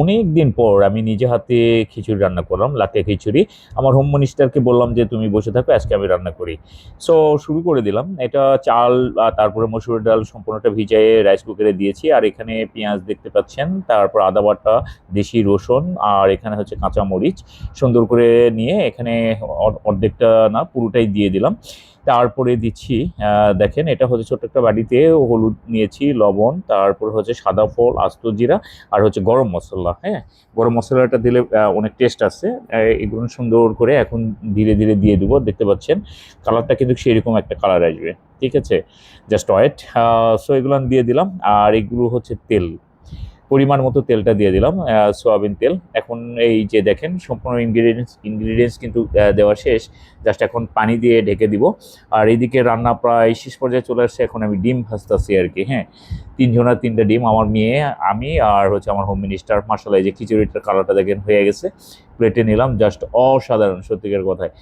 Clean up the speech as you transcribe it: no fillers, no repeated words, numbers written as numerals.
অনেক দিন পর আমি নিজে হাতে খিচুড়ি রান্না করলাম, লাট্টা খিচুড়ি। আমার হোম মিনিস্টারকে বললাম যে তুমি বসে থাকো, আজকে আমি রান্না করি। সো শুরু করে দিলাম। এটা চাল তারপরে মসুর ডাল সম্পূর্ণটা ভিজিয়ে রাইস কুকারে দিয়েছি। আর এখানে পেঁয়াজ দেখতে পাচ্ছেন, তারপর আদা বাটা, দেশি রসুন, আর এখানে হচ্ছে কাঁচা মরিচ সুন্দর করে নিয়ে এখানে অর্ধেকটা না পুরোটাই দিয়ে দিলাম। তারপরে দিচ্ছি দেখেন, এটা হচ্ছে ছোট্ট একটা বাটিতে হলুদ নিয়েছি, লবণ, তারপর হচ্ছে সাদা ফল, আস্ত জিরা, আর হচ্ছে গরম মশলা। হ্যাঁ, গরম মশলাটা দিলে অনেক টেস্ট আছে। এগুলো সুন্দর করে এখন ধীরে ধীরে দিয়ে দেবো। দেখতে পাচ্ছেন কালারটা কিন্তু সেরকম একটা কালার আসবে। ঠিক আছে, জাস্ট ওয়েট। সো এগুলো আমি দিয়ে দিলাম। আর এগুলো হচ্ছে তেল, পরিমাণ মতো তেলটা দিয়ে দিলাম, সয়াবিন তেল। এখন এই যে দেখেন সম্পূর্ণ ইনগ্রিডিয়েন্টস কিন্তু দেওয়া শেষ। জাস্ট এখন পানি দিয়ে ঢেকে দিব। আর এইদিকে রান্না প্রায় শেষ পর্যায়ে চলে আসছে। এখন আমি ডিম ভাজতেছি আর কি। হ্যাঁ, তিনজনের তিনটা ডিম, আমার মেয়ে, আমি, আর হচ্ছে আমার হোম মিনিস্টার। মাসাল্লাহ, এই যে খিচুড়িটার কালারটা দেখেন হয়ে গেছে। প্লেটে নিলাম, জাস্ট অসাধারণ, সত্যিকার কথায়।